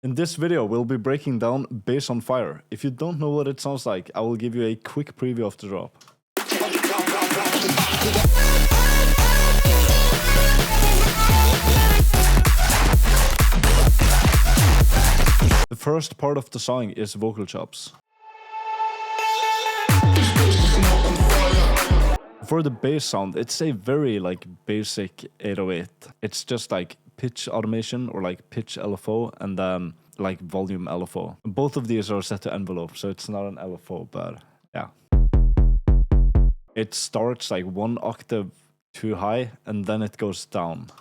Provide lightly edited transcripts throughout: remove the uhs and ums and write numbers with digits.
In this video, we'll be breaking down Bass on Fire. If you don't know what it sounds like, I will give you a quick preview of the drop. The first part of the song is vocal chops. For the bass sound, it's a very basic 808. It's just pitch automation or pitch LFO and then volume LFO. Both of these are set to envelope, so it's not an LFO, but yeah. It starts 1 octave too high and then it goes down.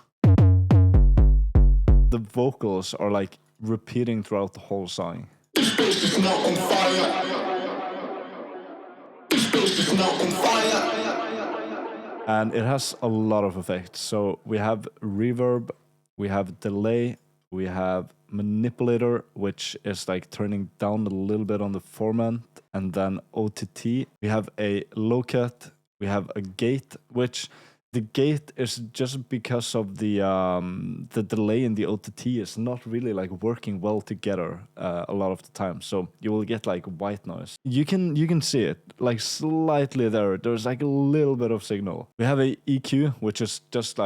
The vocals are repeating throughout the whole song. This bass is not on fire. This bass is not on fire. And it has a lot of effects. So we have reverb, we have delay, we have manipulator, which is turning down a little bit on the formant, and then OTT. We have a low cut, we have a gate, which the gate is just because of the delay in the OTT is not really working well together a lot of the time. So you will get white noise. You can see it slightly there. There's a little bit of signal. We have a EQ, which is just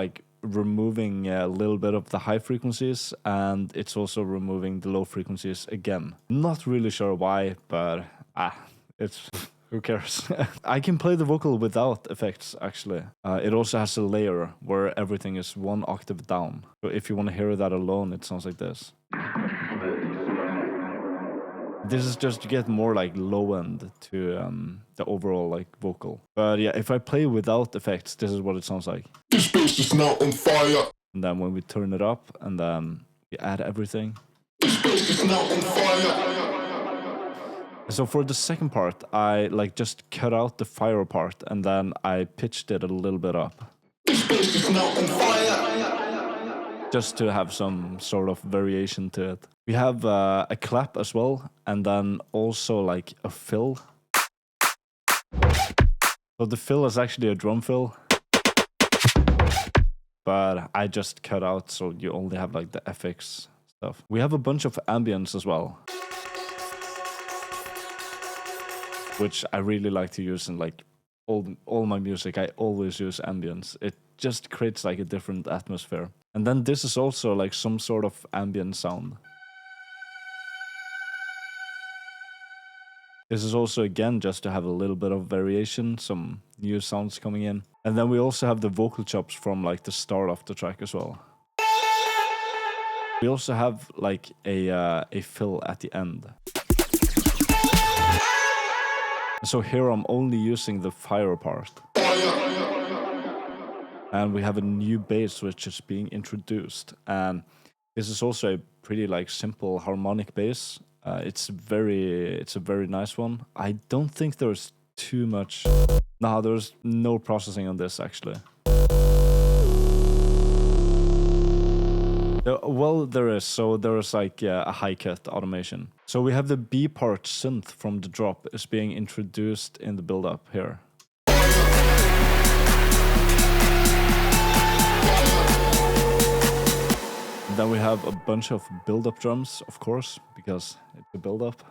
removing a little bit of the high frequencies, and it's also removing the low frequencies again. Not really sure why, but it's who cares? I can play the vocal without effects, actually. It also has a layer where everything is 1 octave down. So if you want to hear that alone, it sounds like this. This is just to get more low end to the overall vocal. But yeah, if I play without effects, this is what it sounds like. This bass is not on fire. And then when we turn it up and then we add everything. This bass is not on fire. So for the second part, I just cut out the fire part and then I pitched it a little bit up. This bass is not on fire. Just to have some sort of variation to it. We have a clap as well, and then also a fill. So the fill is actually a drum fill, but I just cut out so you only have the FX stuff. We have a bunch of ambience as well, which I really like to use in all my music. I always use ambience. It just creates a different atmosphere. And then this is also some sort of ambient sound. This is also again just to have a little bit of variation, some new sounds coming in. And then we also have the vocal chops from the start of the track as well. We also have a fill at the end. So here I'm only using the fire part. And we have a new bass which is being introduced. And this is also a pretty simple harmonic bass. It's a very nice one. I don't think there's too much. No, there's no processing on this actually. Well, there is. So there is a high cut automation. So we have the B part synth from the drop is being introduced in the build-up here. And then we have a bunch of build-up drums, of course, because it's a build-up.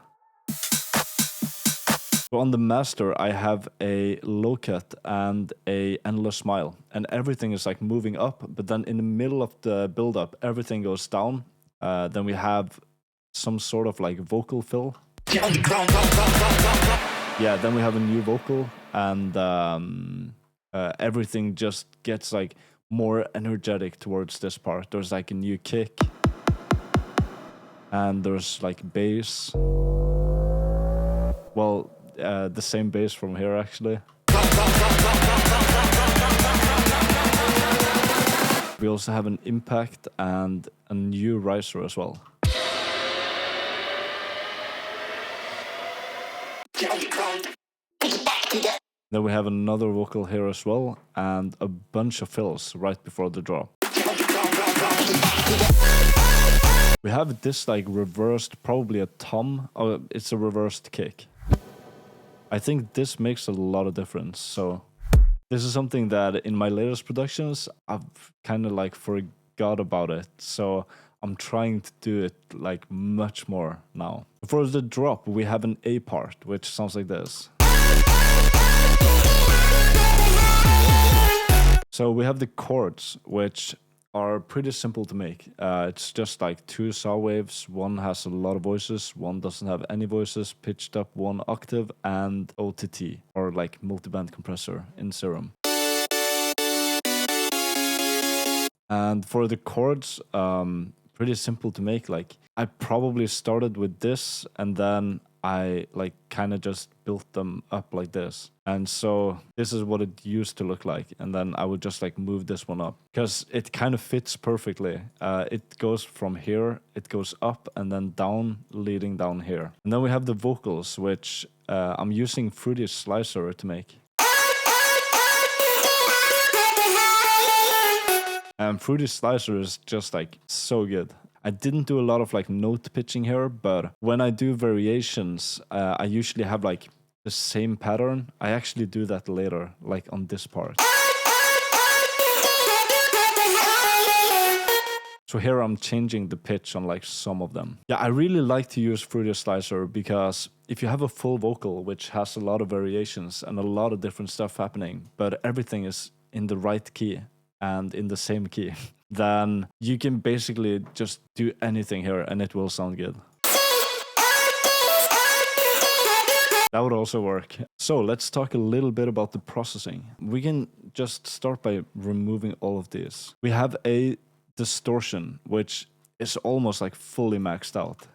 So on the master, I have a low cut and a endless smile, and everything is moving up. But then in the middle of the build-up, everything goes down. Then we have some sort of vocal fill. Yeah, then we have a new vocal, and everything just gets more energetic towards this part. There's a new kick, and there's bass. Well, the same bass from here actually. We also have an impact and a new riser as well. Then we have another vocal here as well, and a bunch of fills right before the drop. We have this reversed, probably a tom, or it's a reversed kick. I think this makes a lot of difference. So this is something that in my latest productions, I've kind of forgot about it. So I'm trying to do it like much more now. For the drop, we have an A part, which sounds like this. So we have the chords, which are pretty simple to make. It's just like 2 saw waves. One has a lot of voices, one doesn't have any voices, pitched up 1 octave, and OTT, or like multiband compressor in Serum. And for the chords, pretty simple to make. Like, I probably started with this, and then I like kind of just built them up like this. And so this is what it used to look like. And then I would just like move this one up because it kind of fits perfectly. It goes from here, it goes up and then down, leading down here. And then we have the vocals, which I'm using Fruity Slicer to make. And Fruity Slicer is just like so good. I didn't do a lot of like note pitching here, but when I do variations, I usually have like the same pattern. I actually do that later, like on this part. So here I'm changing the pitch on like some of them. Yeah, I really like to use Fruity Slicer because if you have a full vocal, which has a lot of variations and a lot of different stuff happening, but everything is in the right key and in the same key, then you can basically just do anything here and it will sound good. That would also work. So let's talk a little bit about the processing. We can just start by removing all of these. We have a distortion, which is almost like fully maxed out.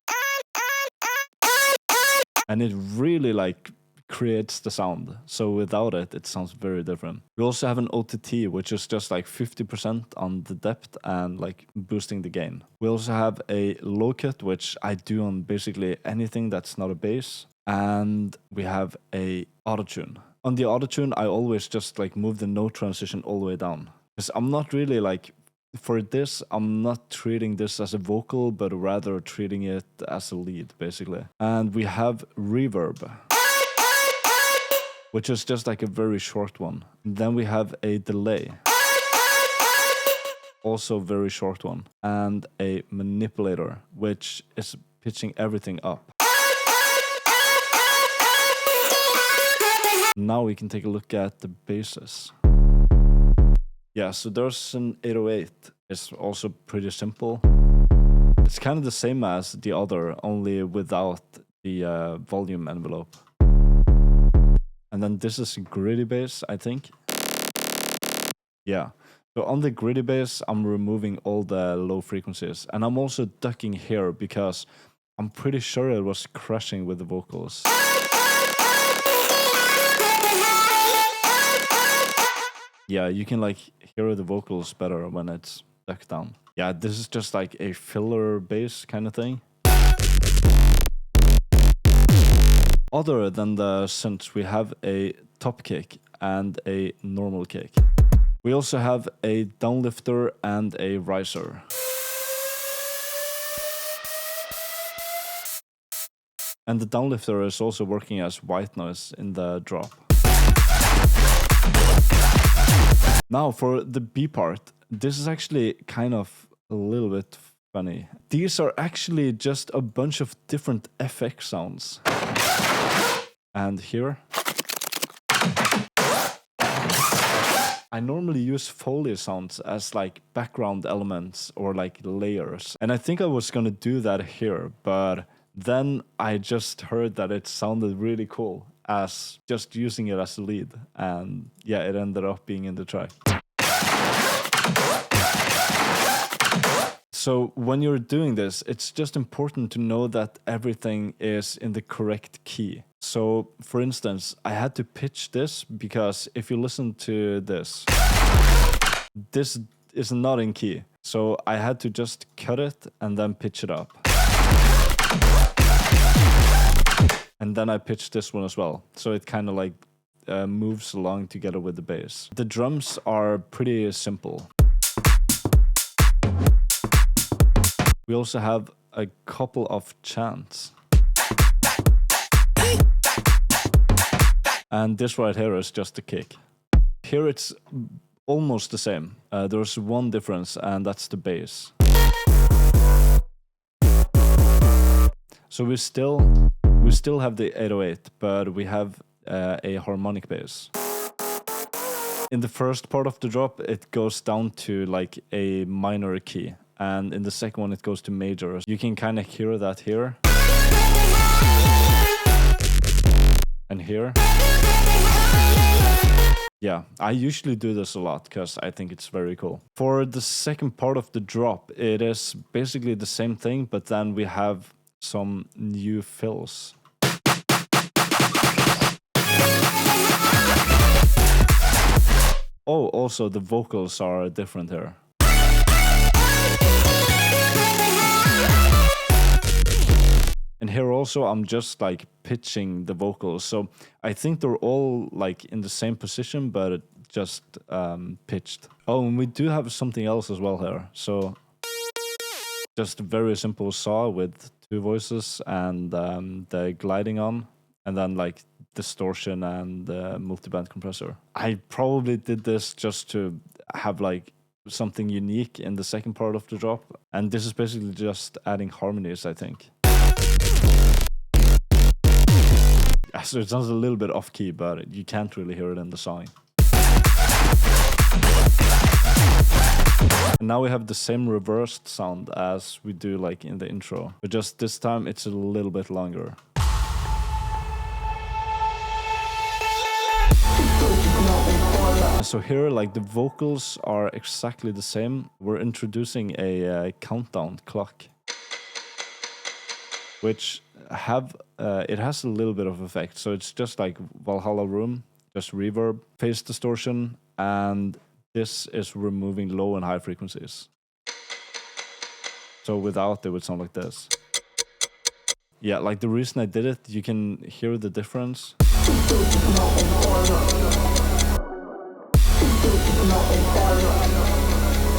And it really like creates the sound. So without it, it sounds very different. We also have an OTT, which is just like 50% on the depth and like boosting the gain. We also have a low cut, which I do on basically anything that's not a bass. And we have a autotune. On the autotune, I always just like move the note transition all the way down. Because I'm not really like, for this, I'm not treating this as a vocal, but rather treating it as a lead, basically. And we have reverb, which is just like a very short one. Then we have a delay, also very short one, and a manipulator, which is pitching everything up. Now we can take a look at the basses. Yeah, so there's an 808. It's also pretty simple. It's kind of the same as the other, only without the volume envelope. And then this is gritty bass, I think. Yeah. So on the gritty bass, I'm removing all the low frequencies. And I'm also ducking here because I'm pretty sure it was crashing with the vocals. Yeah, you can like hear the vocals better when it's ducked down. Yeah, this is just like a filler bass kind of thing. Other than the synths, we have a top kick and a normal kick. We also have a downlifter and a riser. And the downlifter is also working as white noise in the drop. Now for the B part, this is actually kind of a little bit funny. These are actually just a bunch of different FX sounds. And here, I normally use Foley sounds as like background elements or like layers. And I think I was gonna do that here, but then I just heard that it sounded really cool as just using it as a lead. And yeah, it ended up being in the track. So when you're doing this, it's just important to know that everything is in the correct key. So for instance, I had to pitch this because if you listen to this, this is not in key. So I had to just cut it and then pitch it up. And then I pitched this one as well. So it kind of like moves along together with the bass. The drums are pretty simple. We also have a couple of chants. And this right here is just a kick. Here it's almost the same. There's one difference, and that's the bass. So we still have the 808, but we have a harmonic bass. In the first part of the drop, it goes down to like a minor key, and in the second one, it goes to major. You can kind of hear that here and here. Yeah, I usually do this a lot because I think it's very cool. For the second part of the drop, it is basically the same thing, but then we have some new fills. Oh, also the vocals are different here. And here also I'm just like pitching the vocals. So I think they're all like in the same position, but just pitched. Oh, and we do have something else as well here. So just a very simple saw with 2 voices and the gliding on, and then like distortion and multiband compressor. I probably did this just to have like something unique in the second part of the drop, and this is basically just adding harmonies, I think. So it sounds a little bit off key, but you can't really hear it in the song. And now we have the same reversed sound as we do like in the intro, but just this time it's a little bit longer. So here, like the vocals are exactly the same. We're introducing a countdown clock, which it has a little bit of effect. So it's just like Valhalla Room, just reverb, phase distortion, and this is removing low and high frequencies. So without, it would sound like this. Yeah, like the reason I did it, you can hear the difference.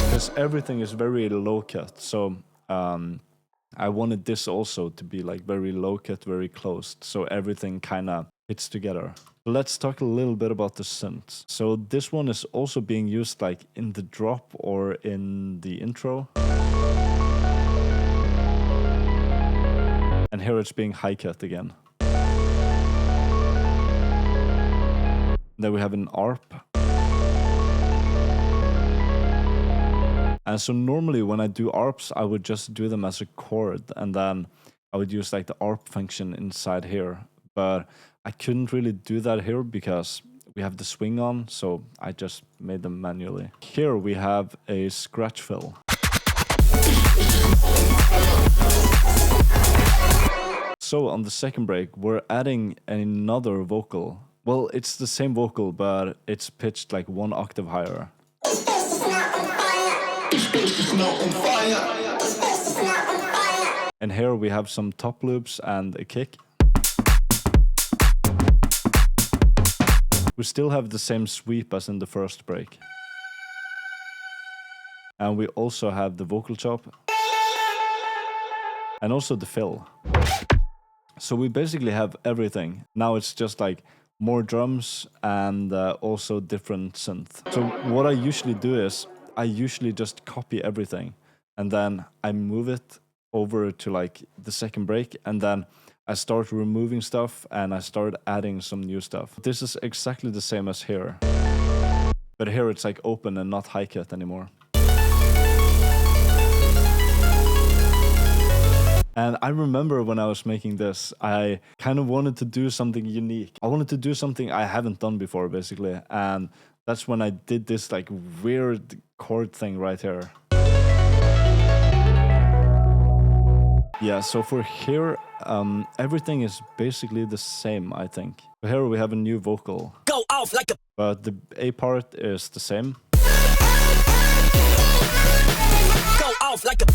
Because everything is very low cut, so I wanted this also to be like very low cut, very closed, so everything kind of fits together. Let's talk a little bit about the synths. So this one is also being used like in the drop or in the intro. And here it's being high cut again. Then we have an ARP. And so normally when I do ARPs, I would just do them as a chord, and then I would use like the ARP function inside here. But I couldn't really do that here because we have the swing on, so I just made them manually. Here we have a scratch fill. So on the second break, we're adding another vocal. Well, it's the same vocal, but it's pitched like 1 octave higher. And here we have some top loops and a kick. We still have the same sweep as in the first break. And we also have the vocal chop. And also the fill. So we basically have everything. Now it's just like more drums and also different synth. So what I usually do is I usually just copy everything and then I move it over to like the second break, and then I start removing stuff and I start adding some new stuff. This is exactly the same as here, but here it's like open and not high cut anymore. And I remember when I was making this, I kind of wanted to do something unique. I wanted to do something I haven't done before, basically. And that's when I did this like weird chord thing right here. Yeah, so for here, everything is basically the same, I think. But here we have a new vocal. Go off like a... But the A part is the same. Go off like a...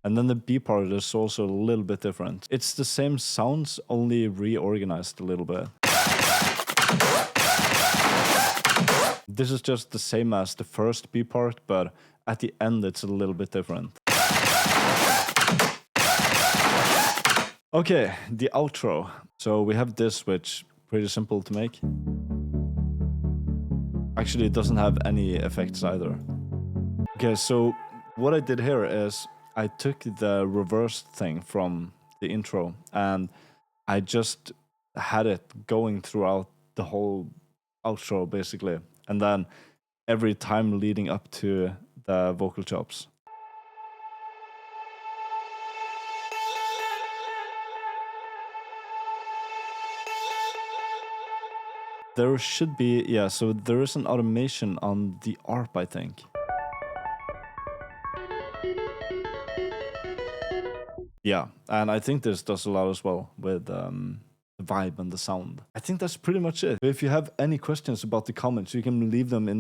And then the B part is also a little bit different. It's the same sounds, only reorganized a little bit. This is just the same as the first B part, but at the end it's a little bit different. Okay, the outro. So we have this, which pretty simple to make. Actually, it doesn't have any effects either. Okay, so what I did here is I took the reverse thing from the intro and I just had it going throughout the whole outro basically, and then every time leading up to the vocal chops. There should be, yeah, so there is an automation on the ARP, I think. Yeah, and I think this does a lot as well with the vibe and the sound. I think that's pretty much it. If you have any questions about the comments, you can leave them in